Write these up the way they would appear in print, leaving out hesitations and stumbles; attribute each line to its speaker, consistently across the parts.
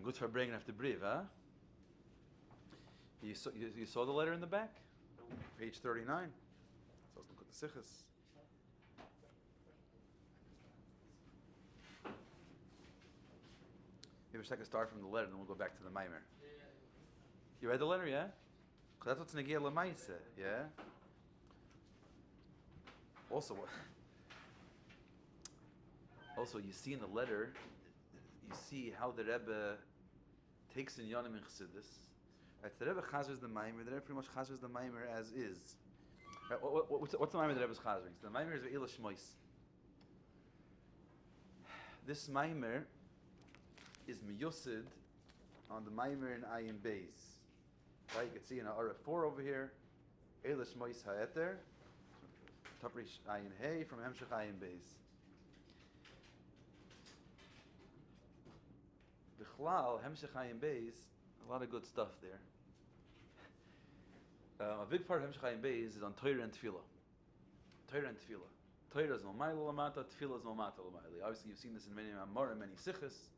Speaker 1: good for bringing after brief, huh? You saw the letter in the back? Page 39. So let's look at the sichas. Maybe I can start from the letter, and then we'll go back to the Maamar. You read the letter, yeah? Because that's what's negia l'maisa, yeah? Also, you see in the letter, you see how the Rebbe takes in Yonim and Chassidus. Right, the Rebbe chazers the Maamar. The Rebbe pretty much chazers the Maamar as is. Right, what's the Maamar the Rebbe is chazering? So the Maamar is Ve'ela Shemos. This Maamar is miyusid on the Maamar in Ayin Beis. Right, you can see in Ara 4 over here, Ve'ela Shemos ha'eter, Taprish Ayin Hey from Hemshech Ayin Beis. Bichlal, Hemshech Ayin Beis, a lot of good stuff there. A big part of Hemshech Ayin Beis is on Torah and Tefillah. Torah and Tefillah. Torah is Maamar Lamata, Tefillah is Maamar Lamata. Obviously, you've seen this in many Maamar and many Sichas.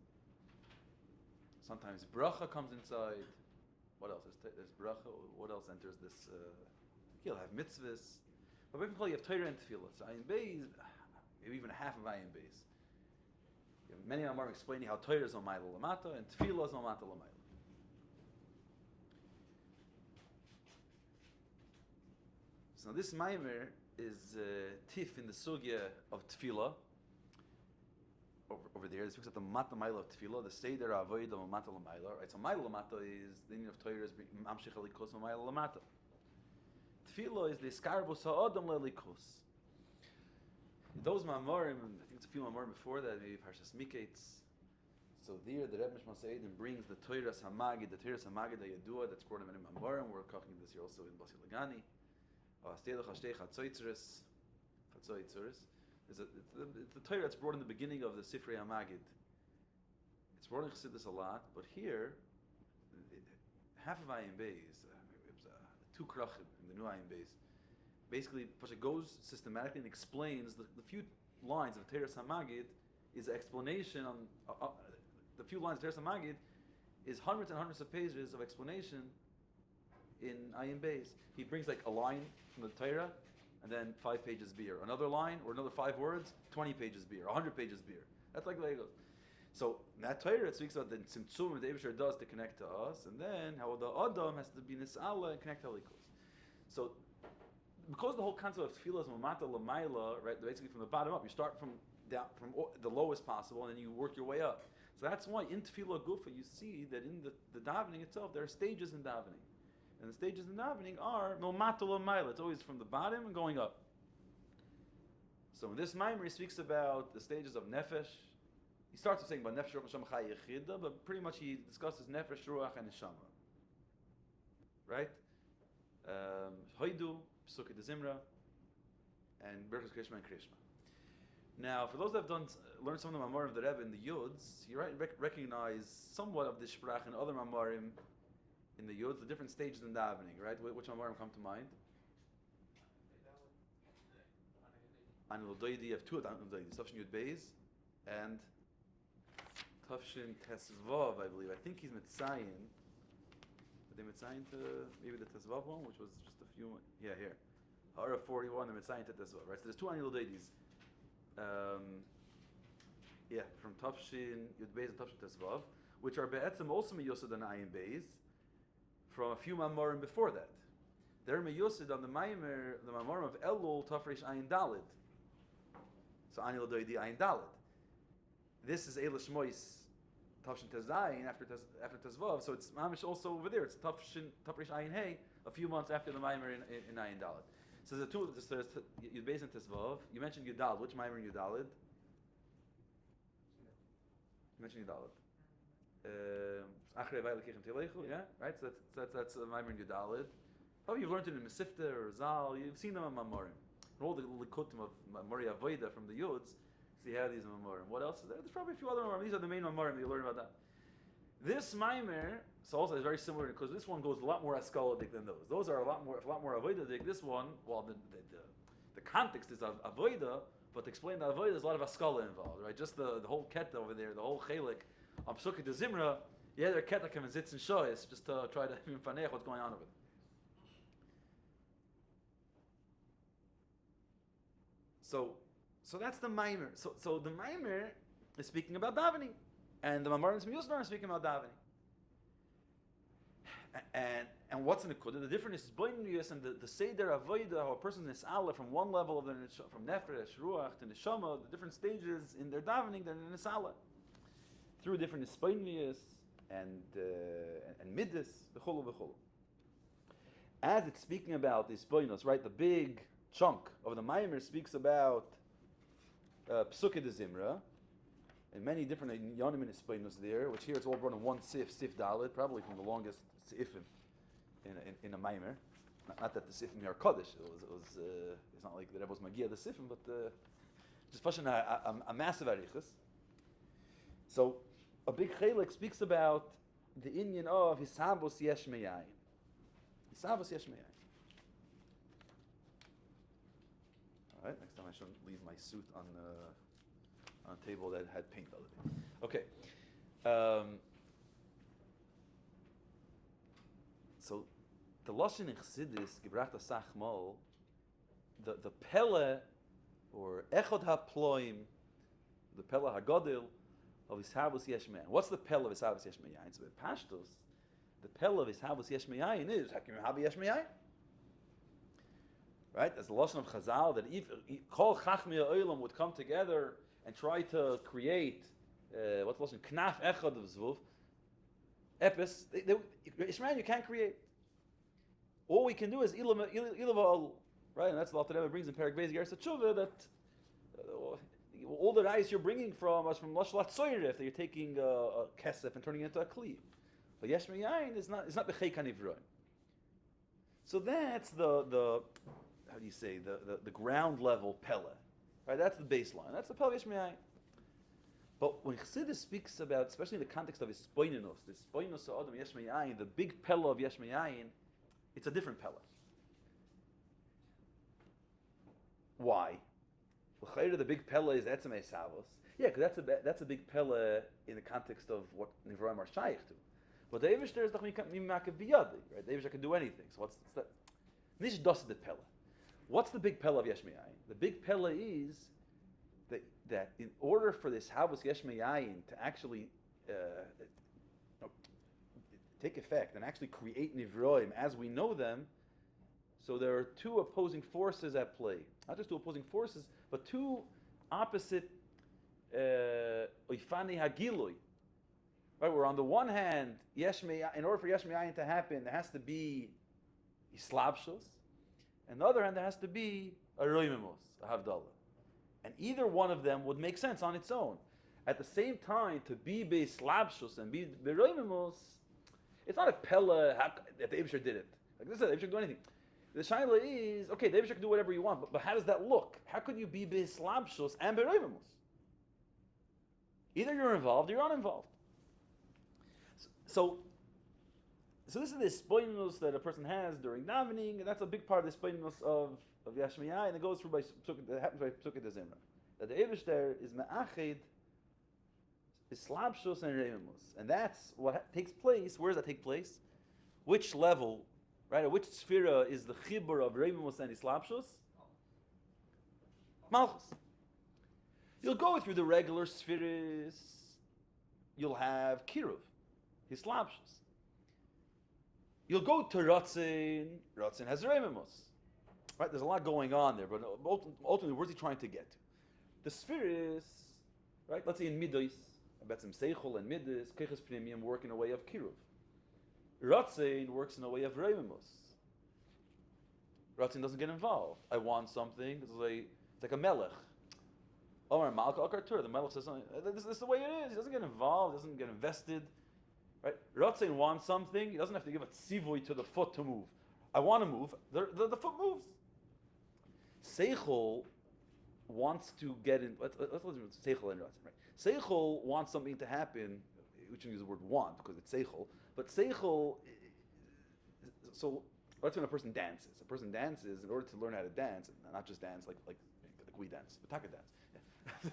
Speaker 1: Sometimes Bracha comes inside. What else? There's Bracha. What else enters this? You'll have mitzvahs. But basically, you have Torah and Tefillah. So Ayin Beis, maybe even half of Ayin Beis. Many Maamar explaining how Torah is Maamar Lamata and Tefillah is Maamar Lamata. So this Maamar is tif in the sugya of Tefillah. Over there, it speaks of the Mata Maila of Tefillah, the Seder Avoid of Mata Lamaila. Right, so Maila Lamata is the meaning of Torah is Mamshich Alikos Maila Lamata. Tefillah is the Skarbus Ha'adam Lelikos. Those Maamarim, I think it's a few Maamarim before that, maybe Parshas Miketz. So there, the Rebbe Mishmas Eidim brings the Torah Hamagid, the Torah Hamagid Yadua that's brought in many Maamarim. We're talking this year also in Basi Lagani. It's the Torah that's brought in the beginning of the Sifrei Hamagid. It's brought in Chassidus a lot, but here, half of Ayin Beis, it was 2 krachim in the new Ayin Beis. Basically, Pasha goes systematically and explains the few lines of Teres HaMagid is an explanation on the few lines of Teres HaMagid is hundreds and hundreds of pages of explanation in Ayin Beis. He brings like a line from the Torah and then 5 pages beer. Another line or another 5 words, 20 pages beer, 100 pages beer. That's like the way it goes. So in that Torah, it speaks about the Tzimtzum the Eibusher does to connect to us, and then how the Adam has to be Nis'ala and connect to Halikos. So because the whole concept of tefillah is mamata l'mayla, right? Basically from the bottom up, you start from the lowest possible, and then you work your way up. So that's why in tefillah gufa you see that in the davening itself there are stages in davening, and the stages in davening are mamata l'mayla. It's always from the bottom and going up. So in this Maamar he speaks about the stages of nefesh. He starts with saying about nefesh, ruach, neshama, chai, yechida, but pretty much he discusses nefesh, ruach, and neshama. Right? Hoidu, Pesukei de Zimra, and Berachos Krishma and Krishma. Now, for those that have learned some of the Maamar of the Rebbe in the Yuds, you recognize somewhat of the Sprach and other Maamarim in the Yuds, the different stages in davening, right? Which Maamarim come to mind? Anil Doidi, you have 2 of the Anil Doidi, Tafshin Yud Beis and Tafshin Tesvav, I believe. I think he's Mitzayin. They Mitzayin to maybe the Tesvav one, which was just a few. Yeah, here. Hara 41, the Mitzayin to Tesvav, right? So there's 2 Anil Doidis. From Tafshin Yud Beis and Tafshin Tesvav, which are Be'etzim also Meyusad and Ayin Beis, from a few Maamarim before that. They're Meyusad on the Maamarim of Elul Tafresh Ayin Dalid. So Anil Doidi Ayin Dalid. This is Eila Shmois Tafshin Tezayin after Tezvav, so it's Mamish also over there. It's Tafresh Ayin Hey, a few months after the Maamar in Ayin Dalid. So there's 2 of this. Yud Beis and Tezvav. You mentioned Yudalid. Which Maamar in Yudalid? You mentioned Yudalid. Achrei Vaila Kichem Telechu. Yeah, right. So that's the Maamar in Yudalid. Oh, you've learned it in Mesifta or Zal. You've seen them in Maamarim. And all the Likutim of Mori Avoda from the Yuds. So you have these Maamarim. What else is there? There's probably a few other Maamarim. These are the main Maamarim that you learn about that. This Maamar, so also is very similar because this one goes a lot more askaladik than those. Those are a lot more avodadik. This one, well, the context is of avoda, but to explain the avoda, there's a lot of askala involved, right? Just the whole keta over there, the whole chelik on Pesukei de Zimra Yeah, they're ketlakim and zitz and shoyes just to try to fanech what's going on over there. So that's the Maamar. So the Maamar is speaking about davening, and the Maamar and Shmuel are speaking about davening. And what's in the Kudah? The difference is boiniyus and the seder avodah, how a person is ala from one level of from nefresh, ruach to neshama, the different stages in their davening, they're in nisala through different boiniyus and midas, v'cholu v'cholu. As it's speaking about these boiniyus, right? The big chunk of the Maamar speaks about Psukei de Zimra, and many different yonim in Hispainus there, which here it's all brought in one sif dalit, probably from the longest sifim in a Maamar. Not that the sifim here are Kaddish, it's not like the Rebbe was Magia the sifim, but just fashion a massive arichas. So a big chelik speaks about the inyan of Hisabos Yesh Meyayin. Hisabos Yesh Meyayin. All right, next time I shouldn't leave my suit on a table that had paint on it. Okay. So the Lashon in Chassidus, Gebracht Asach Mol, the Pele, or Echad HaPloim, the Pele HaGodil of Hishabus Yesh Meyayin. What's the Pele of Hishabus Yesh Meyayin? So with Pashtos, the Pele of Hishabus Yesh Meyayin is Hakim Habi Yesh Meyayin. Right? As the Lashon of Chazal, that if Kol Chachmei Olam would come together and try to create, what's the Lashon? Knaf Echad of Zvuv, Epis, Ishmael you can't create. All we can do is Ilava, right? And that's the Alter Rebbe brings in Perek Beis Geras Tshuva that all the rice you're bringing from us from Lashlat Soyref, that you're taking a kesef and turning it into a kli. But Yesh Meyayin is not B'chei Kanivroim. So that's the how do you say, the ground level Pele. Right, that's the baseline. That's the Pele Yesh Meyayin. But when Chassidus speaks about, especially in the context of his spoininus, the spoininus of Adam Yesh Meyayin, the big Pele of Yesh Meyayin, it's a different Pele. Why? The big Pele is Etzem Esavos. Yeah, because that's a big Pele in the context of what Nivraim are shaykh to. But the Eivish there is Mimakav Biyadi, right? The Eivish can do anything. So what's that? Nish das the Pele. What's the big Pele of Yesh Meyayin? The big Pele is that in order for this Havos Yesh Meyayin to actually take effect and actually create Nivroim as we know them, so there are two opposing forces at play. Not just two opposing forces, but two opposite Oifani Hagilui. Right, where on the one hand, Yesh Meyayin, in order for Yesh Meyayin to happen, there has to be Islabshus, and on the other hand, there has to be a Roimimos, a Havdalah. And either one of them would make sense on its own. At the same time, to be Beislabshus and be Roimimos, it's not a Pella that the Eibusher did it. Like this, the Eibusher can do anything. The Shaila is, okay, the Eibusher can do whatever you want, but how does that look? How could you be Beislabshus and Roimimos? Either you're involved or you're uninvolved. So this is the spoinus that a person has during davening, and that's a big part of the spoinus of Yesh Meyayin, and it goes through by that happens by Psukei de Zimra. That the Eivish there is Me'achid, Islabshus and Reimus, and that's what takes place. Where does that take place? Which level, right? Or which sphera is the chibur of Reimus and Islabshus? Malchus. You'll go through the regular spheres. You'll have Kiruv, Islabshus. You'll go to Ratzin. Ratzin has Reimus. Right, there's a lot going on there, but ultimately, where's he trying to get to? The spheres, right? Let's say in Midos, Abetzem Seichel and Midos, Keches Premium work in a way of Kiruv. Ratzin works in a way of Reimus. Ratzin doesn't get involved. I want something. It's like a melech. Omar Malka Akartur. The melech says something. This is the way it is. He doesn't get involved. Doesn't get invested. Right? Ratzin wants something. He doesn't have to give a tzivui to the foot to move. I want to move. The foot moves. Seichel wants to get in. Let's Seichel and Ratzin, right? Seichel wants something to happen. We shouldn't use the word want because it's Seichel. But Seichel. So let's say when a person dances. A person dances in order to learn how to dance, not just dance like we dance, but taka dance.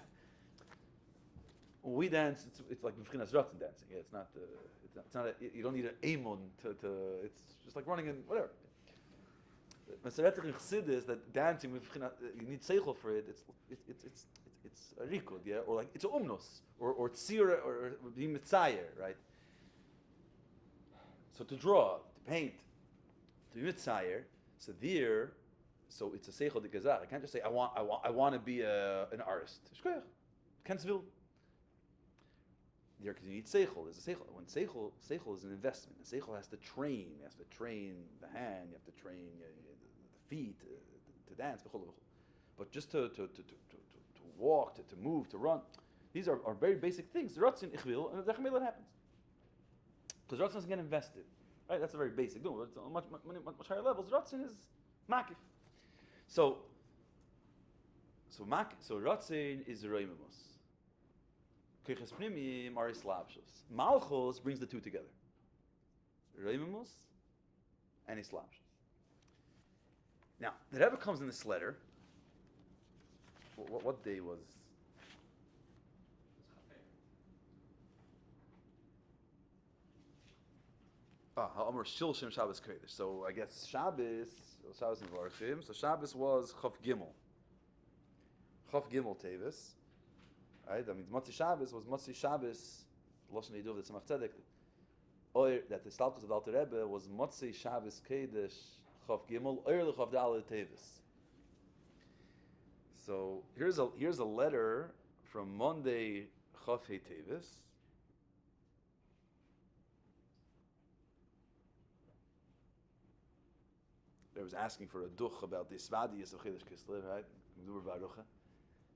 Speaker 1: when we dance, it's like b'chinas ratzon dancing. Yeah, it's not you don't need an aimon to. It's just like running in whatever. Maseretic in Chassidus that dancing with you need seichel for it. It's a rikud, yeah, or like it's a umnos or tzira or being mitzayer, right? So to draw, to paint, to be mitzayer, so it's a seichel de gazar. I can't just say I want to be an artist. Shkoyach, can't will. Because you need seichel. There's a seichel. When seichel is an investment. The seichel has to train. You have to train the hand. You have to train the feet to dance. But just to walk, to move, to run, these are very basic things. The ratzin ichvil and the dechmil happens because ratzin doesn't get invested. Right? That's a very basic. No, it's on much higher levels. Ratzin is makif. So ratzin is roimemos. Keches pnimim are islapshus. Malchus brings the two together. Roimemos and islapshus. Now, the Rebbe comes in this letter. What day was? Ha'amar Shil Shem Shabbos Kodesh. So I guess Shabbos in Varchim. So Shabbos was Chav Gimel. Chav Gimel Tevis. Right? That means Motzi Shabbos was Motzi Shabbos. Lashon Yiduv of the Tzemach Tzedek. Or that the Stalkus of the Alter Rebbe was Motzi Shabbos Kodesh Chav Gimel Oyer Lechav Dal Tevis. So here's a letter from Monday Chav Hey Tevis. They was asking for a duch about the Svadiyas of Chedesh Kislev, right?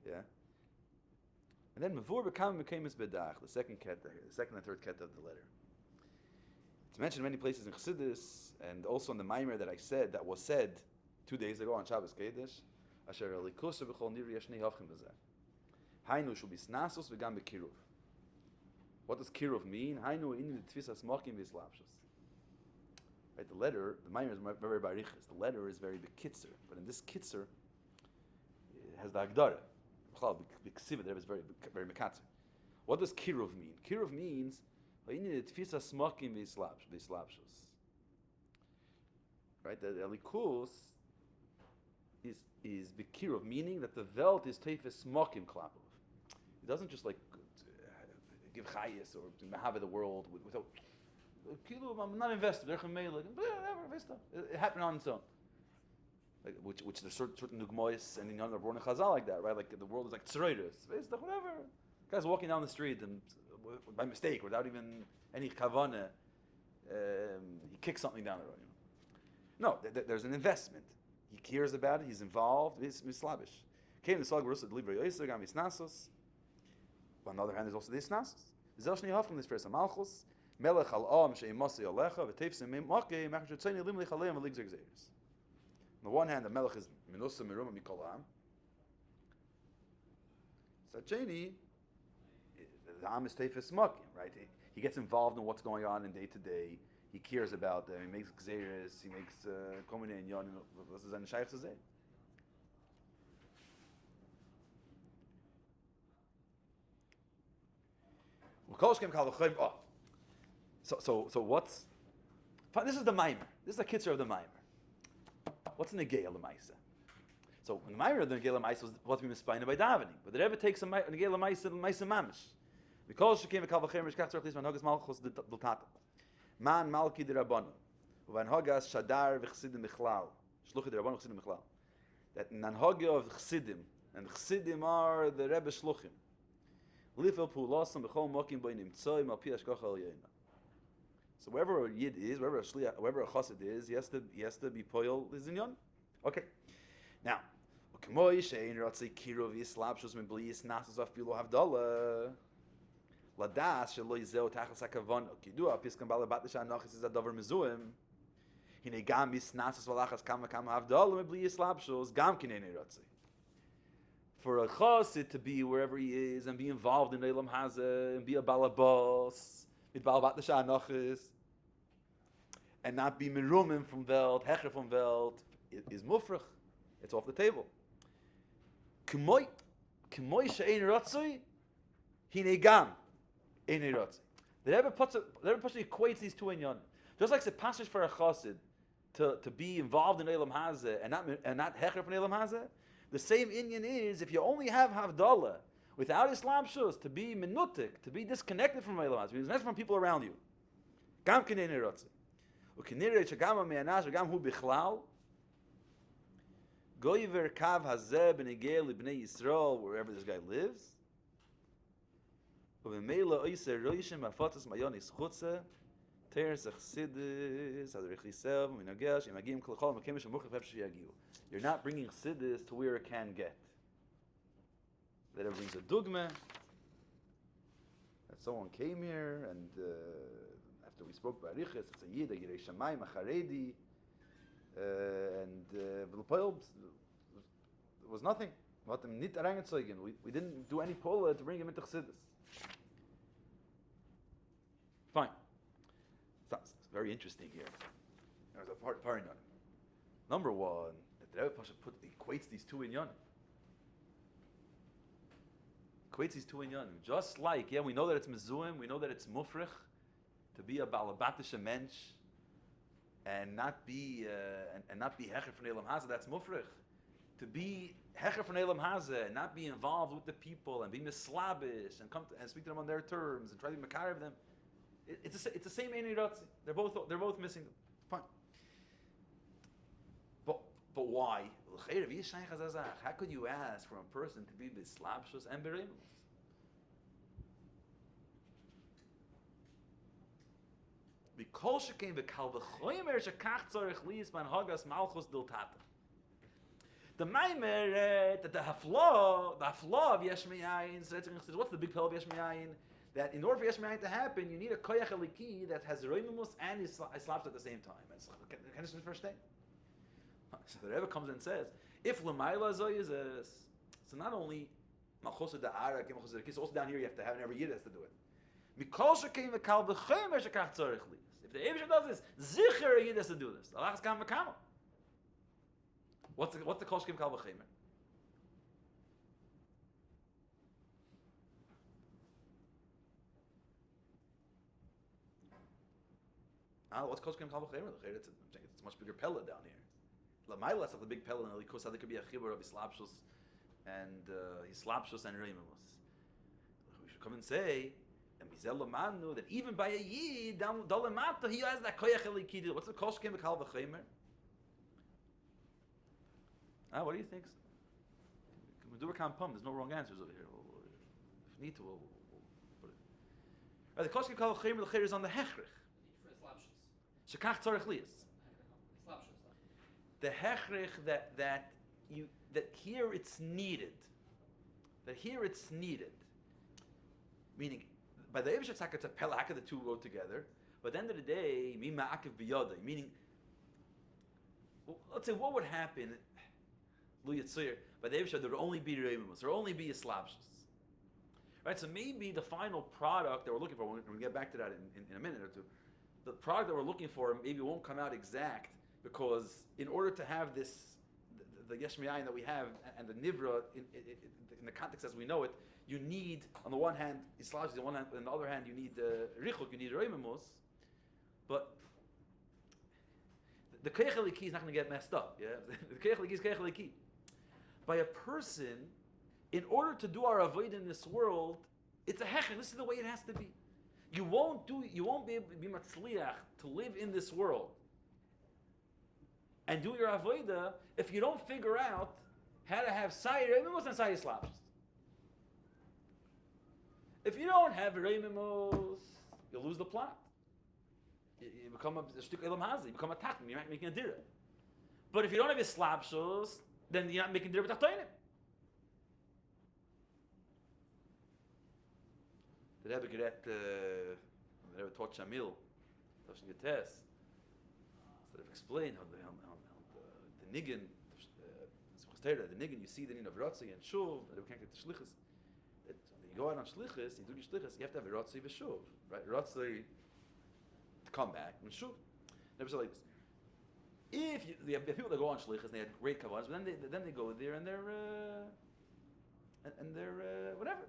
Speaker 1: Yeah. And then Mavur Bekam Mekemis Bedach, the second and third keta of the letter. It's mentioned many places in Chassidus and also in the Maamar that was said 2 days ago on Shabbos Kodesh. Asher alikusa b'chol niri yashnei havchin b'zeh. Hainu shul bisnasos v'gam b'kiruv. What does kiruv mean? Hainu inu t'fisas mokim v'islapshus. Right, the letter, the Maamar is very barichas. The letter is very bekitzer, but in this kitzer, it has the agdara. B'ksiva, there is very mekatzer. What does kiruv mean? Kiruv means hainu t'fisas mokim v'islapshus. Right, the alikus is b'kiruv, meaning that the velt is teifes mokim klapov. It doesn't just like give chayis or to have the world without. I'm not invested. It happened on its own. Like, which there's certain nugmois and in other born chazal like that, right? Like the world is like tzreiris, whatever. Guy's walking down the street and by mistake, without even any kavana, he kicks something down the road. No, there's an investment. He cares about it. He's involved. It's mislavish. Came the slag rusa delivery oiser gam isnasos. On the other hand, there's also the isnasos. Zelshni hafkim this first malchus melech al am sheimasi alecha v'teifsim memakei machshutzayni lim lechalem v'ligzegzeres. On the one hand, the melech is minusa miruma mikolam. Sacheni, the am is teifis makim, right? He gets involved in what's going on in day to day. He cares about them. He makes gzeres. He makes komine and yon. Was is an shaykh to say? So what's? This is the Maamar. This is the kitzer of the Maamar. What's in the Negei Lamaisa? So in the Maamar, the Negei Lamaisa was what we mispained by davening, but the Rebbe takes a Negei Lamaisa mamish. Because she came a kalvachem rishkach tzarich lisman hogas malchus d'ltata. Man malki de rabbanu. Uvan hogas shadar v'chsidim michlal. Shluchi de rabbanu v'chsidim michlal. That in anhoga of chsidim, and chsidim are the Rebbe shluchim. Lifel pulasam b'chol mokim b'y nimtzoy mal pi hashkocha al yena. So wherever a yid is, wherever a chassid is, he has to be poyol lizinyon. Okay. Now, ukmoy shein ratzei kiruv yislapshus mebli yisnasus afilu havdalah. Ladas shelo yizeo tachas hakavon kidua piskam balabat l'shanachis is adavar mezuim. Hine gam yisnasus valachas kama havdalah mebli yislapshus gam kinei ratzei. For a chassid to be wherever he is and be involved in Eilam Hazeh and be a balabos, with balabat l'shanachis, and not be merumim from Welt, hecher from Welt, is mufrach. It's off the table. K'moy she'ein ratzoi, Hine gam einei rotzi. The Rebbe equates these two inyanim. Just like it's a passage for a chassid to be involved in Eilam Hazeh and not hecher from Eilam Hazeh, the same inyan is if you only have Havdalah without Islamshus, to be minutik, to be disconnected from Eilam Hazeh, disconnected from people around you. Gam kinei rotzi. U'kinirei shagam me'anash v'gam hu bichlal goyiver kav hazeh b'negei libnei Yisrael, wherever this guy lives. U'v'meila oiser roishim afatas mayonis chutze teres achsidis adrich lisev minagel shemagim kolchol makemesh amuchaf efsh yagiu. You're not bringing chsidis to where it can get. That it brings a dugma that someone came here and after we spoke about Riches, it's a Yid, a Yirei Shamayim, a Charedi, and V'lepoil, it was nothing. We didn't do any pola to bring him into Chassidus. Fine. So, it's very interesting here. There's a part on it. Number one, that the Rebbe Pasha equates these two inyanim. Equates these two inyanim. Just like, we know that it's mezuim, we know that it's mufrich, to be a balabatisha mensch and not be hecher from Eilam Hazeh, that's mufrich. To be hecher from Eilam Hazeh and not be involved with the people and be mislabish and and speak to them on their terms and try to be makar of them, it's the same einei rotzi. They're both missing them. Fine. But why? How could you ask for a person to be mislabshus and beremus? Because came the kalvachoymer shekach tzarich liis man hagas malchus diltata. The Maamar that the hafla of yesh me'ayin. So what's the big pile of yesh me'ayin? That in order for yesh me'ayin to happen, you need a koyach eliki that has roimimus and islaps at the same time. Can this be the first thing? So the Rebbe comes and says, if l'mayla zoy is so not only malchus da'ara, malchus da'kis, also down here you have to have, and every yid has to do it. Because came the kalvachoymer shekach tzarich liis. If the Eibusher does this, zicher he has to do this. Allah has come makama. What's the kol shkim kal v'chemer? What's kol shkim kal v'chemer? It's a much bigger pella down here. L'mayla is not the big pella in Elikus. There could be a chibur of Islapshus and Islapshus and Reimamus. We should come and say. That even by a yid, dalamata, he has that koyach elikid. What's the kol shkem v'kal v'chemer? What do you think? Can we do a kampam? There's no wrong answers over here. If we need to, we'll put it. The kol shkem v'kal v'chemer, the cher is on the hechrich. For Shekach tzarich liis. The hechrich that here it's needed. That here it's needed. Meaning, by the Eibusher tzaka, it's a pelak, the two go together. But at the end of the day, mi ma'akiv biyadai, meaning, let's say, what would happen, Lu Yitzir, by the Eibusher, there would only be reimus, there would only be islapshus. Right, so maybe the final product that we're looking for, when we get back to that in a minute or two, the product that we're looking for maybe won't come out exact, because in order to have this, the yesh me'ayin that we have, and the nivra, in the context as we know it, you need, on the one hand, Islamic, on the one hand, on the other hand, you need richuk, you need reimamus, but the koyach eliki is not going to get messed up. Yeah, the koyach eliki is koyach eliki. By a person, in order to do our avoid in this world, it's a hechek. This is the way it has to be. You won't be able to be matzliach to live in this world and do your avodah if you don't figure out how to have sayir reimamus and sayir slapshus. If you don't have reimamus, you'll lose the plot. You become a shtuk Eilam Hazeh, you become a takm, you're not making a dira. But if you don't have islapshus, then you're not making dira b'tachtoinim. The Rebbe taught Shamil, Toshin Getes, sort of explain how the niggin, the niggin, you see the din of Rotzi and Shuv, that we can't get the shlichus. You go out on shlichus, you do your shlichus, you have to have a Rotzi v'Shuv, right? Rotzi to come back, and Shuv. Never said like this. If you have people that go on shlichus and they had great kavanas, but then they go there and they're whatever.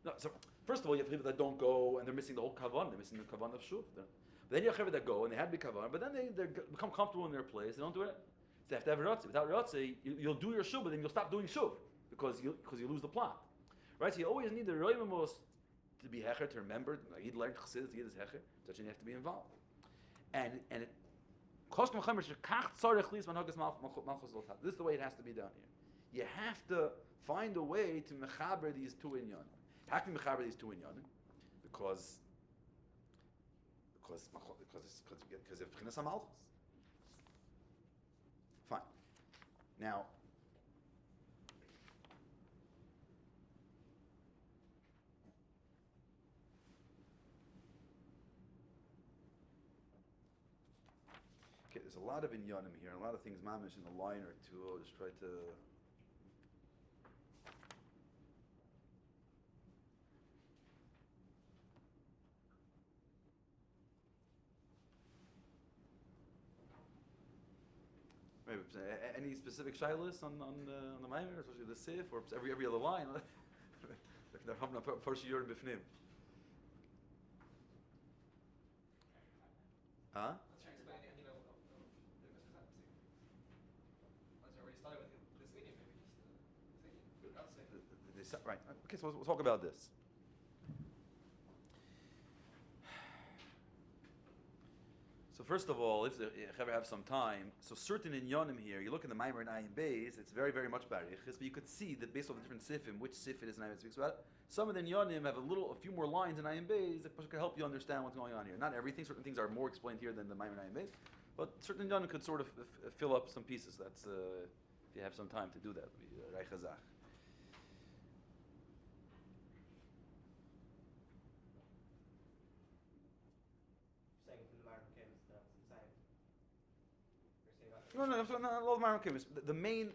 Speaker 1: No, so first of all, you have people that don't go and they're missing the whole kavan. They're missing the kavan of shuv. But then you have people that go and they had to be kavan, but then they become comfortable in their place. They don't do it. So they have to have rotzi. Without rotzi, you'll do your shuv, but then you'll stop doing shuv because you lose the plot, right? So you always need the roimamos to be hecher, to remember. He'd learned chassidus to get his hecher, so you have to be involved. And it, this is the way it has to be done here. You have to find a way to mechaber these two inyanim. How can you mechaber these two inyanim? Because of B'chinas HaMalchus. Fine. Now, okay, there's a lot of inyanim here, a lot of things mamish in a line or two. I'll just try to. Maybe any specific shilas on the Maamar, especially the Sif, or every other line. They're having a first Shiur b'fnim. Huh? Right. Okay, so we'll talk about this. So first of all, if you ever have some time, so certain inyanim here, you look in the Maamar and Ayin Beis, it's very, very much barichis, but you could see that based on the different sifim, which sif it is and Ayin speaks about, some of the inyanim have a few more lines in Ayin Beis that could help you understand what's going on here. Not everything, certain things are more explained here than the Maamar and Ayin Beis, but certain inyanim could sort of fill up some pieces. That's, if you have some time to do that, would be reichazach. No, I love Maamar Kimis. The main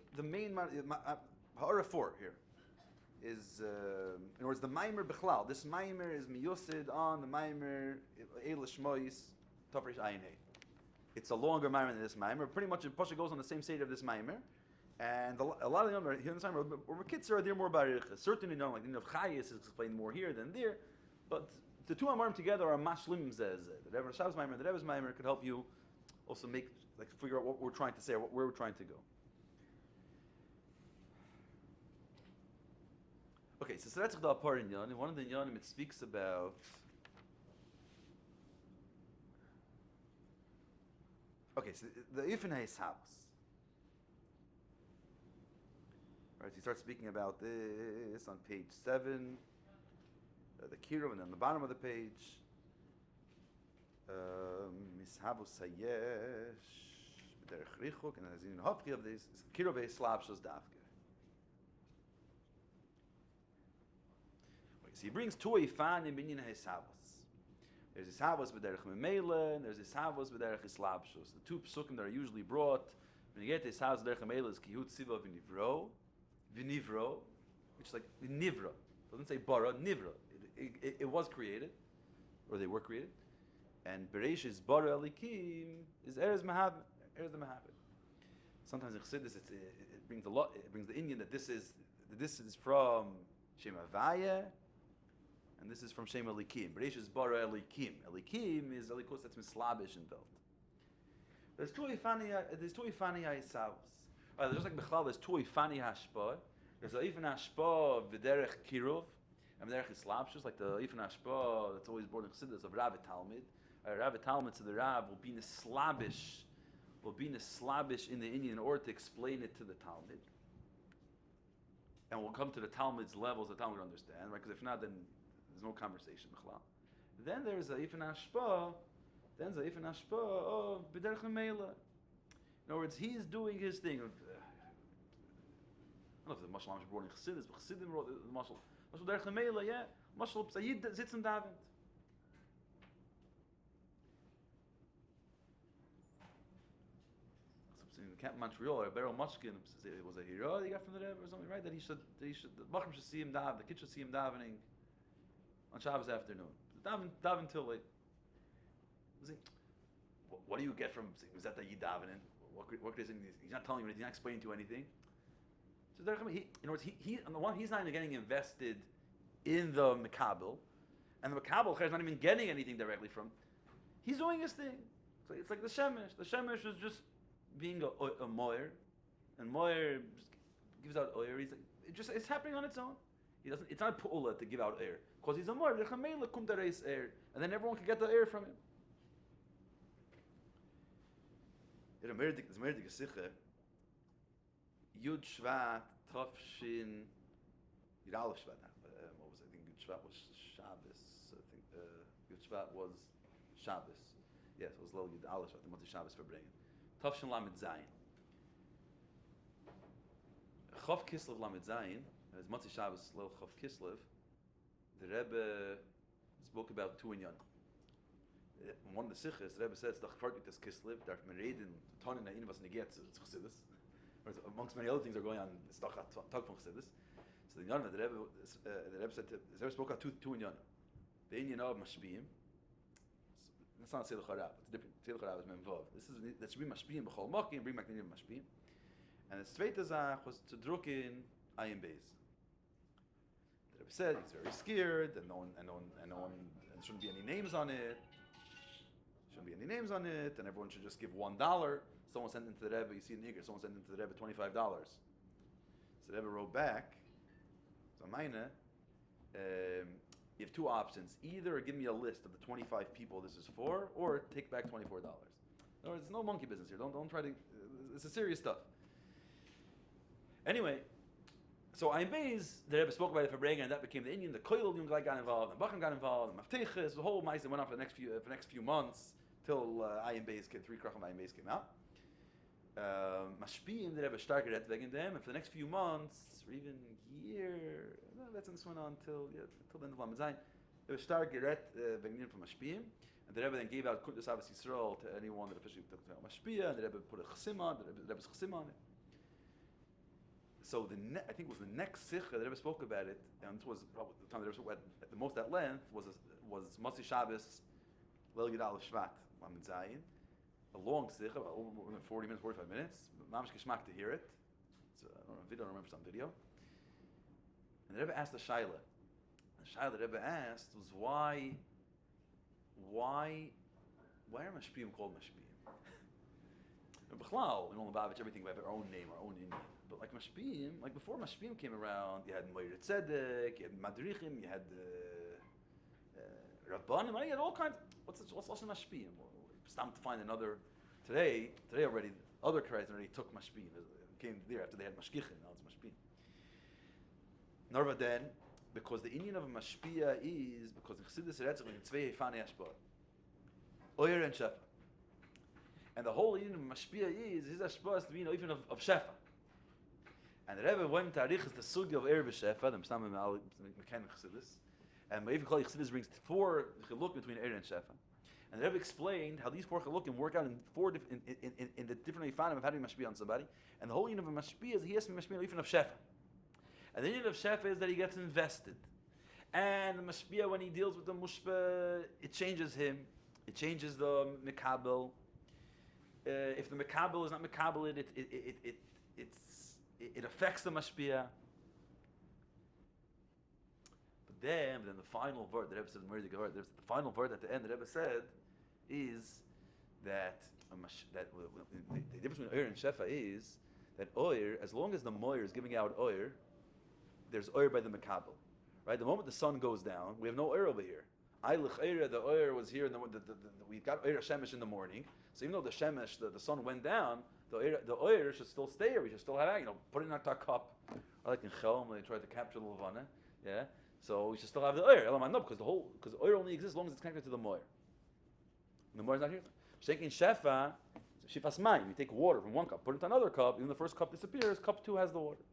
Speaker 1: Ha'ara 4 here is, in other words, the Maamar Bechlal. This Maamar is miyusid on the Maamar Eila Shmois Tafresh Ayin Hey. It's a longer Maamar than this Maamar. Pretty much, Pasha goes on the same state of this Maamar, and a lot of the other here in the Maamar, or Kitzur, they're more barichas. Certainly, like the of Chayis is explained more here than there, but the two Maamarim together are mashlim zeh. The Rebbe Shabbos Maamar and the Rebbe's Maamar could help you also figure out what we're trying to say, or where we're trying to go. Okay, so that's the apart inyan. In one of the inyanim, it speaks about so the Ifnei's house. Right, so he starts speaking about this on page 7, the Kiruv, and then the bottom of the page. Mishabu Sayesh, B'derech Richuk, and as in Hopki of this, Kiruv Slabshos Davke. So he brings two Ifan in Binyan Hisavos. There's Hisavos B'derech Memele, and there's Hisavos B'derech Slabshos. The two psukim that are usually brought when you get to Hisavos B'derech Memele is Kihut Siva V'nivro, which is like Nivra. It doesn't say Bara, Nivra. It was created, or they were created. And Bereshis Bara Elikim is Erez Mahabit. Sometimes in Chassidus it brings a lot. It brings the Indian that this is from Shem Havaya, and this is from Shem Elikim. Bereshis Bara Elikim. Elikim is Elikus that's mislabish in belt. There's two Ifani Isavos. There's just like Bechal. There's two Ifani Hashpa. There's a Ifan Hashpa V'derech Kiruv, and V'derech Islabshus, like the Ifan Hashpa that's always brought in Chassidus of Rabbi Talmud. Rabbi Talmud to the Rab will be slabish in the Indian in order to explain it to the Talmud, and we'll come to the Talmud's levels the Talmud will understand, right? Because if not, then there's no conversation. Then there's a Ifan Hashpa. Then there's a Ifan Hashpa of B'derech Memele. In other words, he's doing his thing. I don't know if the Mashal Amish brought in Chassidus, but Chassidim wrote the Mashal B'derech Memele. Yeah, Mashal Sayyid sits in Daven. In Camp Montreal, or Beryl Mushkin, it was a hero he got from the Rebbe or something, right? That the Bachram should see him daven, the kid should see him davening on Shabbos afternoon. Daven till late. What do you get from? Was that you davening? What is it? He's not telling you anything. He's not explaining to you anything. So in other words, he on the one, he's not even getting invested in the Mekabel, and the Mekabel is not even getting anything directly from. He's doing his thing. So it's like the Shemesh. The Shemesh is just being a moyer, and moyer just gives out oyer. It's happening on its own. He doesn't. It's not pu'ula to give out air because he's a moyer. And then everyone can get the air from him. It's a merdig gesiche. Yud Shvat Tafshin Yud Aleph Shvat. What was it? I think Yud Shvat was Shabbos. I think Yud Shvat was Shabbos. Yes, it was Lil Yud Aleph Shvat. The Motzi Shabbos for bringing. Tafshin Lamed Zayin. Chav Kislev Lamed Zayin. As Motzi Shabbos Lil Chav Kislev. The Rebbe spoke about two inyan. One of the sichos, the Rebbe says, "Doch fargit das Kislev, darf man reden, tonen na in was negetz, it's chassidus." Amongst many other things are going on, it's talk from chassidus. So the inyan, the Rebbe said, the Rebbe spoke about two inyan. The inyan of mashpiyim. That's not Seil Charav. It's different. Seil Charav is memvav. That should be mashpiyim b'chol makim, bring back the name mashpiyim. And the zweite Zach was to druk in ayin beis. The Rebbe said he's very scared, and and shouldn't be any names on it. And everyone should just give $1. Someone sent into the Rebbe, you see in Higger, someone sent into the Rebbe $25. So the Rebbe wrote back, so mine, you have two options. Either give me a list of the 25 people this is for, or take back $24. In other words, it's no monkey business here. Don't try to, it's a serious stuff. Anyway, so Ayin Beis, the Rebbe spoke about it for Brega, and that became the Indian. The Koil Young guy got involved, and Bacham got involved, and Mafteches, the whole mice went on for the next few months till Ayin Beis came, 3 Kracham Ayin Beis came out. Mashpiyim, the Rebbe started at wegen them, and for the next few months, or even year, that's this went on till the end of Lamed Zayin. The Rebbe started at wegen them from Mashpiyim, and the Rebbe then gave out Kuntus Avos Yisrael to anyone that officially took out Mashpiyah, and the Rebbe put a Chassim on, the Rebbe's Chassim on it. So I think it was the next Sikha that Rebbe spoke about it, and it was probably the time that Rebbe spoke at the most at length was Motzi Shabbos, Leil Yud Aleph Shvat, Lamed Zayin, a long Sikha, about over 40 minutes, 45 minutes. Mamish Kishmak to hear it. So I don't know, video, I don't remember some video. And the Rebbe asked the Shaila. The Shaila the Rebbe asked was why are Mashpiyim called Mashpiyim? B'chlal, in Lubavitch, everything we have our own name, our own Indian. But like Mashpiyim, like before Mashpiyim came around, you had Moyer Tzedek, you had Madrichim, you had Rabbanim, you had all kinds. What's Lashon Mashpiyim? It's time to find another. Today already, other Kreis already took Mashpiyim. It came there after they had Mashkichin, now it's Mashpiyim. Narva then, because the Indian of a Mashpiyah is, because in Chassidus Retzach, we have two Fani Ashbar, Oyer and Shefa. And the whole Indian of Mashpiyah is his Ashbar is to be even of Shefa. And the Rebbe went to Arichas the Sugi of Erev Shefa, the Mstamim Mechanic Chassidus, and Me'ev Kol Chassidus brings 4 Chiluk between Erev and Shefa. And the Rebbe explained how these 4 Chilukim work out in the different Ifanim of having Mashpiyah on somebody. And the whole Indian of a Mashpiyah is he has to be Mashpiyah even of Shefa. And the Indian of Shefa is that he gets invested. And the Mashpiyah, when he deals with the Mushpah, it changes him. It changes the Mekabel. If the Mekabel is not Mekabel, it affects the Mashpiyah. But then the final word, the Rebbe said, the final word at the end, the Rebbe said, is that the difference between Oyer and Shefa is that Oyer, as long as the Moyer is giving out Oyer, there's Oyer by the Mekabel. Right? The moment the sun goes down, we have no Oyer over here. The Oyer was here, we got Oyer Shemesh in the morning, so even though the Shemesh, the sun went down, the Oyer should still stay here. We should still have it, put it in our cup. I like in Chelm, when they tried to capture the Levana. Yeah? So we should still have the Oyer. No, because the Oyer only exists as long as it's connected to the Moyer. The Moyer is not here. Shaking Shefa, Shifas Mayim. You take water from one cup, put it in another cup, even the first cup disappears, cup 2 has the water.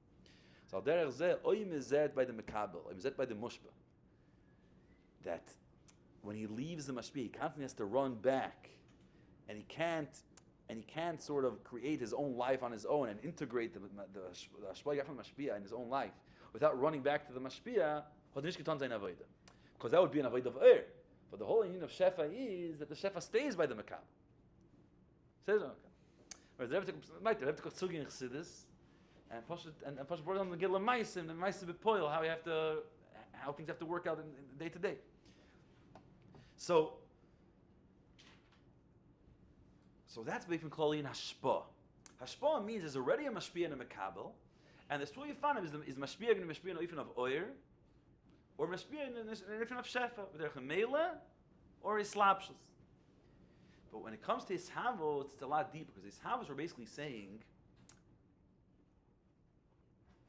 Speaker 1: So Derech Zeh, Oyim is Zed by the Mekabel, Oyim is Zed by the Mushba. That when he leaves the Mashpiyah, he constantly has to run back, and he can't sort of create his own life on his own and integrate the Ashpah from the Mashpiyah in his own life without running back to the Mashpiyah, because that would be an avodah of Oyer. But the whole union of Shefa is that the Shefa stays by the Mekabel. Stays by the Mekabel. Whereas the Rebbe took Tzugi in Chassidus, and Pasha brought on the Gila Maisim, and Maisim B'Poil, how how things have to work out in day to day. So that's Beifin Klali in Hashpa. Hashpa means there's already a Mashpia and a Mekabel, and the Shmuly Yifanim is Mashpia and Mashpia in Oifen of Oyer, or Mashpia in Oifen of Shefa, with their Chemela, or Islapshus. But when it comes to Ishavos, it's a lot deeper, because Ishavos are basically saying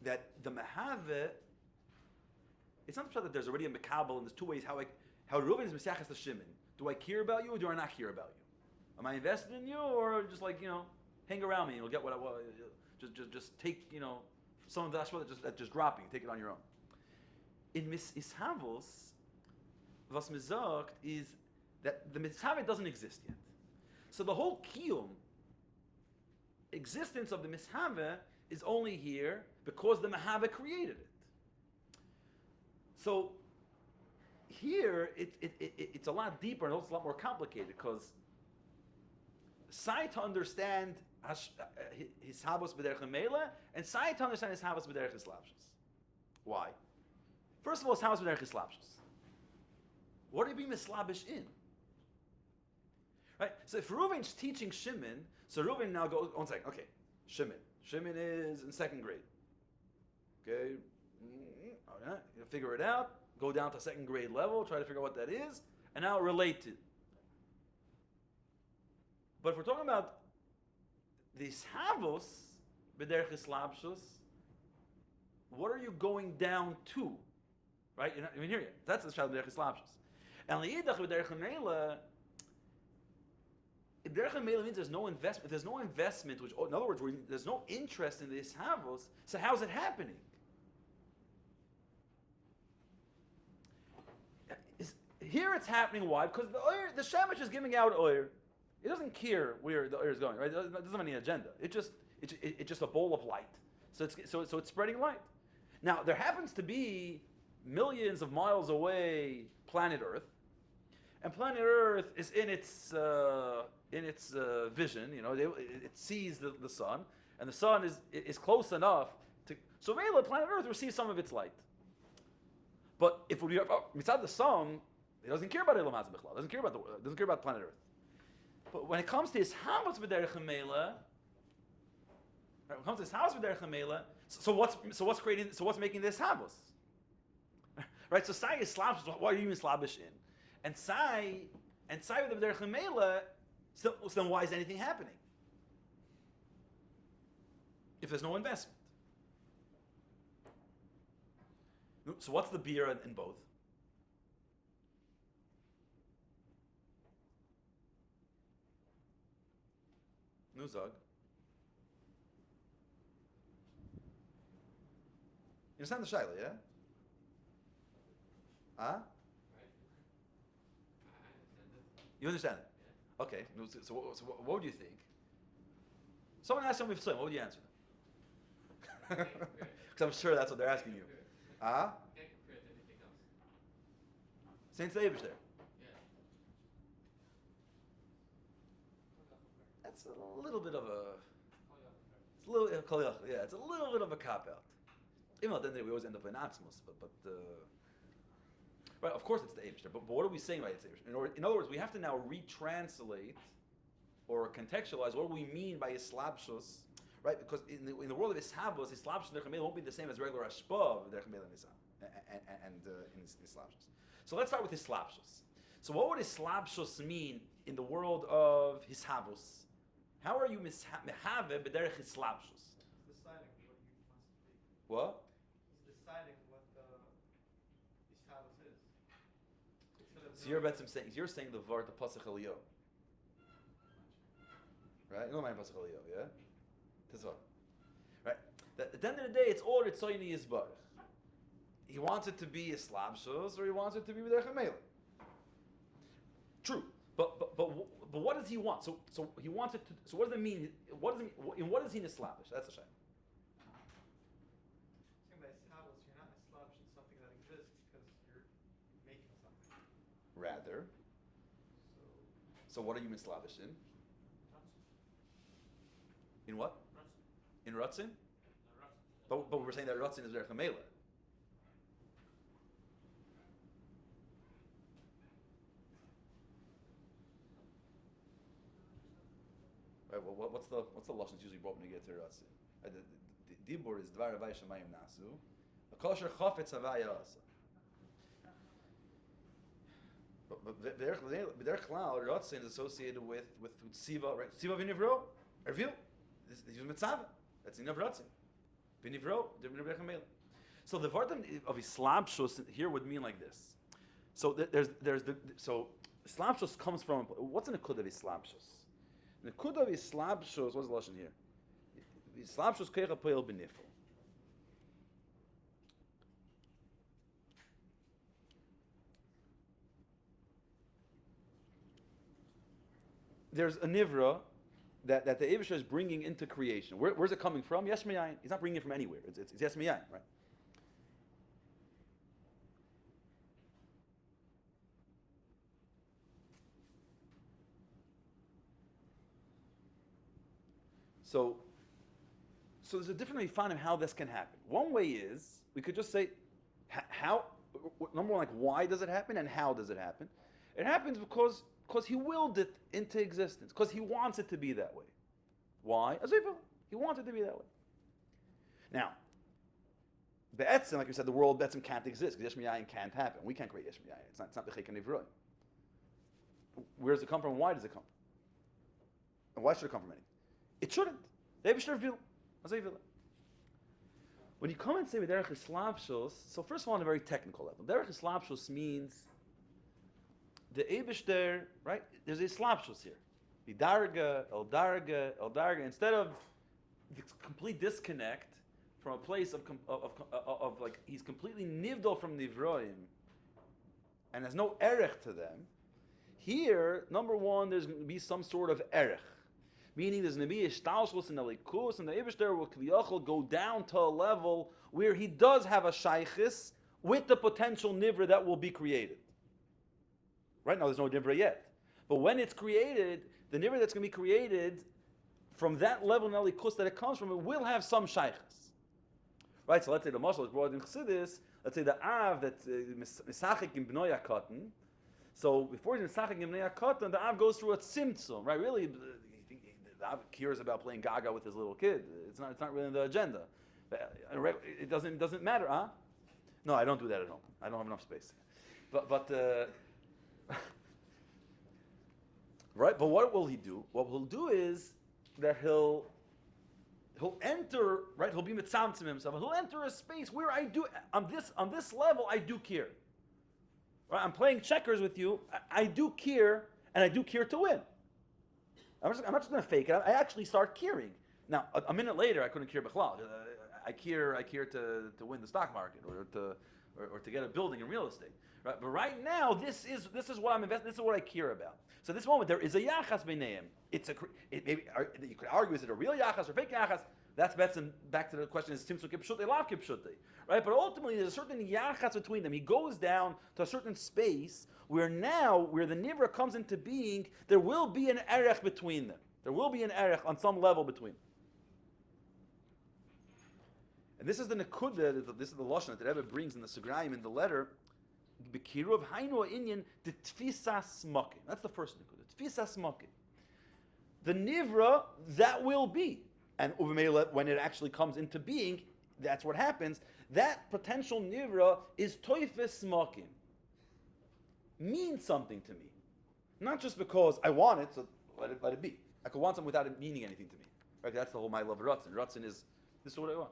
Speaker 1: that the Mehave, it's not that there's already a Mekabel, and there's two ways how Reuven is Mesiachas to Shimon. Do I care about you, or do I not care about you? Am I invested in you, or just hang around me and you'll get what I want? Just take, some of the ashwa that just dropping, take it on your own. In Ishavos, was mizagt is that the Mishave doesn't exist yet. So the whole kiyum, existence of the Mishave, is only here because the Mehave created it. So here, it's a lot deeper and also a lot more complicated, because Sai to understand his habos b'derech hamela, and Sai to understand his habos b'derech hislapshus. Why? First of all, his habos b'derech hislapshus. What are you being mislabish in? Right. So if Reuven's teaching Shimon, so Reuven now goes on saying, okay, Shimon is in second grade. Okay, all right, you figure it out. Go down to second grade level, try to figure out what that is, and now relate to. But if we're talking about these havos, b'derech hislapshus, what are you going down to? Right? You're not even here yet. That's the shal b'derech hislapshus. And l'yidach b'derech hamela, b'derech hamela means there's no investment. There's no investment, which, in other words, there's no interest in these havos. So how's it happening? Here it's happening. Why? Because the Shemesh is giving out oil. It doesn't care where the oil is going, right? It doesn't have any agenda. It's just a bowl of light. So it's spreading light. Now there happens to be millions of miles away planet Earth, and planet Earth is in its vision. It sees the sun, and the sun is close enough to. So Ve'ela, planet Earth receives some of its light. But if we are beside the sun, it doesn't care about Elam Hazeh Bichlal. Doesn't care about planet Earth. But when it comes to his house b'derech hamela, when it comes to his house b'derech hamela, so what's making this havos? Right. So Sai is slavish. What are you even slavish in? And Sai with the b'derech hamela. So then why is anything happening? If there's no investment. So what's the beer in both? Nuzag. You understand the shaila, yeah? Huh? You understand it? Yeah. Okay. So what would you think? Someone asked him if what would you answer them? Because I'm sure that's what they're asking you. Huh?
Speaker 2: Can't compare it to anything else.
Speaker 1: Saint David's there. That's a little bit of a. It's a little, yeah, it's a little bit of a cop out. Even though at the end of the day we always end up in Atzmos, but right, of course it's the Eibishter. But what are we saying by it's Eibishter? In other words, we have to now retranslate or contextualize what we mean by Islapshus, right? Because in the world of Ishavos, Islapshus and Derech won't be the same as regular Ashpa of Derech and in Islapshus. So let's start with Islapshus. So what would Islapshus mean in the world of Ishavos? How are you mehave b'derech Islapshus?
Speaker 3: He's deciding what he wants to be.
Speaker 1: What?
Speaker 3: He's deciding what his house is.
Speaker 1: So you're saying the Vart of Pasach Eliyah. Right? You know my Pasach Eliyah, yeah? Tizvah. Right? At the end of the day, it's all Ritzoyni Yisbarach. He wants it to be Islapshus, or he wants it to be b'derech Hamela. True. But what does he want? So he wants it to. So what does it mean? What is he nislavish? That's the shayla.
Speaker 3: Saying by established, you're not established in something that exists because you're making something.
Speaker 1: Rather. So what are you mislavish in? In what? In Ratzin? But we're saying that Ratzin is derech hamela. Right? Well, what's the lashon usually brought when you get to Ratzi? The dibur is dvar avay shamayim nasu. A kosher chafetz avaya asa. But their cloud Ratzin is associated with Tziva, right? Tziva v'nivro, Ervil. He's mitzvah. That's enough Ratzin. V'nivro, so the word of Islabshus here would mean like this. So so Islabshus comes from, what's an Nekud of Islabshus? Nekud of Islabshus, what's the lashon here? Islabshus keicha poel b'nifel. There's a nivra that the Eivusha is bringing into creation. Where's it coming from? Yesh Me'ayin. He's not bringing it from anywhere. It's Yesh Me'ayin, right? So there's a different way of how this can happen. One way is, we could just say, how, number one, like, why does it happen and how does it happen? It happens because he willed it into existence, because he wants it to be that way. Why? As he wants it to be that way. Now, Be'etzim, like we said, the world Be'etzim can't exist, because Yesh Me'ayin can't happen. We can't create Yesh Me'ayin. It's not the Chek Nivroim. Where does it come from? Why does it come from? And why should it come from anything? It shouldn't. The Eibusher revealed. When you come and say Derech Islabshus, so first of all, on a very technical level, Derech Islabshus means the Eibusher, right? There's a Islabshus here. The Darga, El Darga, El Darga. Instead of the complete disconnect from a place of like, he's completely nivdal from Nivroim and has no erech to them. Here, number one, there's going to be some sort of erech. Meaning there's going to be a shtalshus and a likus, and the Eibusher will kviyachol go down to a level where he does have a shaychis with the potential nivra that will be created. Right now there's no nivra yet. But when it's created, the nivra that's going to be created from that level in likus that it comes from, it will have some shaychis. Right, so let's say the mashal is brought in Chassidus, let's say the Av that's misachik in bnoi HaKatan. So before he's misachik in bnoi HaKatan, the Av goes through a tzimtzum, right? Really, the Av cares about playing Gaga with his little kid. It's not really in the agenda. It doesn't matter, huh? No, I don't do that at home. I don't have enough space. But right? But what will he do? What he'll do is that he'll enter, right? He'll be mitzamtzim himself. He'll enter a space where I do on this level I do care. Right? I'm playing checkers with you. I do care, and I do care to win. I'm not just going to fake it. I actually start caring. Now, a minute later, I couldn't care b'chlal. I care to win the stock market or to get a building in real estate. Right? But right now, this is what I'm investing. This is what I care about. So this moment, there is a yachas b'neim. Maybe you could argue, is it a real yachas or fake yachas? That's back to the question: is timsu kipshutei, lav kipshutei, right? But ultimately, there's a certain yachas between them. He goes down to a certain space where the nivra comes into being. There will be an erech between them. There will be an erech on some level between them. And this is the nekuda. This is the lashon that the Rebbe brings in the Sugrayim in the letter. B'kiruv hainu inyan the tfisas smokin. That's the first nekuda. Tfisas smokin. The nivra that will be, and when it actually comes into being, that's what happens. That potential nivra is toifes smokin. Means something to me, not just because I want it. So let it be. I could want something without it meaning anything to me. Right? That's the whole my love of Ratzin. Ratzin is this is what I want.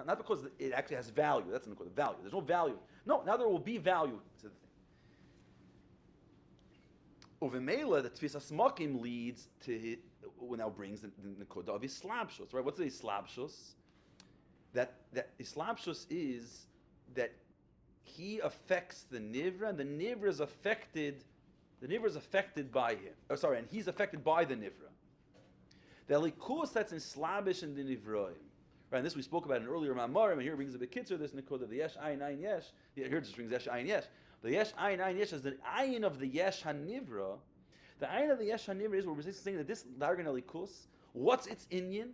Speaker 1: Not because it actually has value. That's the value. There's no value. No, now there will be value to the thing. Uvemela, the tfisa smokim leads to now brings the nekuda of islabshus. Right? What's the islabshus? That islabshus is that he affects the nivra, and the nivra is affected. The nivra is affected by him. And he's affected by the nivra. The likus that's in slabish and the nivroim. Right, and this we spoke about in earlier Maamar, and here it brings a bit kitzer, this nekuda of the yesh ayin ayin yesh. Here it just brings yesh ayin yesh. The yesh ayin ayin yesh is the ayin of the yesh hanivra. The ayin of the yesh hanivra is where we're saying that this dargan alikus, what's its inyan?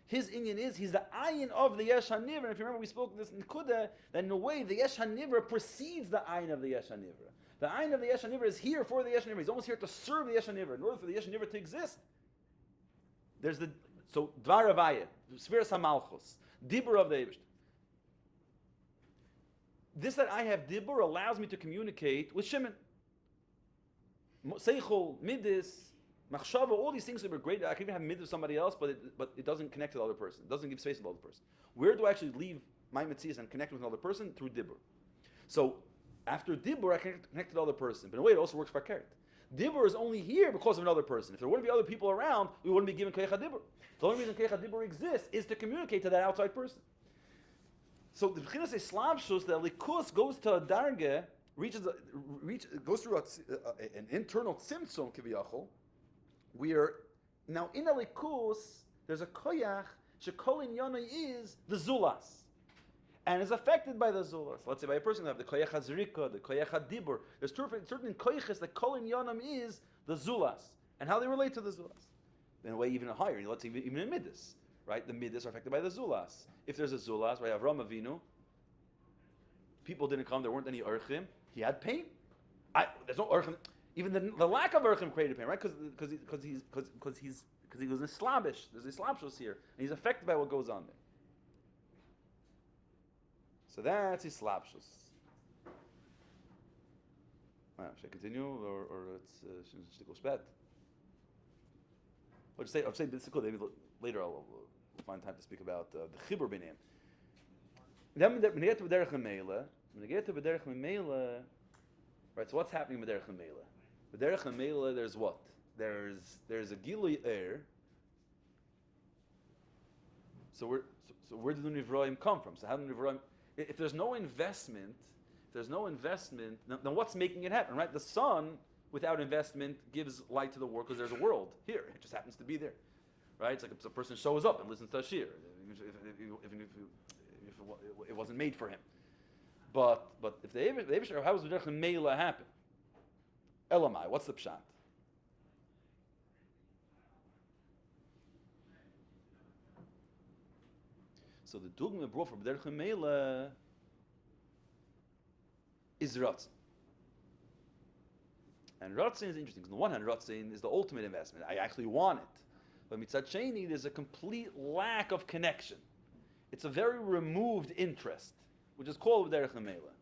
Speaker 1: His inyan is he's the ayin of the yesh hanivra. And if you remember, we spoke this nekuda that in a way the yesh hanivra precedes the ayin of the yesh hanivra. The ayin of the yesh hanivra is here for the yesh hanivra. He's almost here to serve the yesh hanivra. In order for the yesh hanivra to exist, There's the so Dvar Avaya, Sfiras HaMalchus, Dibur of the Eibishter. This that I have Dibur allows me to communicate with Shimon. Seichel, Midis, Machshava, all these things that were great. I can even have Midis with somebody else, but it doesn't connect to the other person. It doesn't give space to the other person. Where do I actually leave my Metzias and connect with another person? Through Dibur. So after Dibur, I can connect to the other person. But in a way, it also works for Keret. Dibur is only here because of another person. If there wouldn't be other people around, we wouldn't be given Koyach HaDibur. The only reason Koyach HaDibur exists is to communicate to that outside person. So the B'chinas Eslavshus, the Likus goes to a Darge, goes through an internal Tzimtzum, Kiviyachol. We are now in a Likus, there's a Koyach, Shekol Inyana is the Zulas. And is affected by the Zulas. Let's say by a person who have the Koyach HaZrika, the Koyach HaDibur. There's certain Koyches that Kol Inyanam is the Zulas. And how they relate to the Zulas. In a way even higher. Let's say even in Midas. Right? The Midas are affected by the Zulas. If there's a Zulas, right? Avram Avinu, people didn't come, there weren't any Urchim. He had pain. There's no Urchim. Even the lack of Urchim created pain, right? Because he was Islamish. There's Islamshus here. And he's affected by what goes on there. So that's Islapshus. Should I continue, or should go spät? I'll say this is cool. Maybe later I'll find time to speak about the Chibur B'nei. Then when we get to B'derech Memela, right? So what's happening with B'derech Memela? B'derech Memela, there's what? There's a Gilui So where did the Nivroim come from? So how did the Nivroim? If there's no investment, then what's making it happen, right? The sun, without investment, gives light to the world because there's a world here. It just happens to be there, right? It's like if a person shows up and listens to a Shiur, if it wasn't made for him. But if the Eivishter, how does the Meila happen? Elamai, what's the pshat? So the dugma brought for B'derech Meila is Ratzon. And Ratzon is interesting, because on the one hand, Ratzon is the ultimate investment. I actually want it. But Mitzad Sheni, there's a complete lack of connection. It's a very removed interest, which is called B'derech Meila.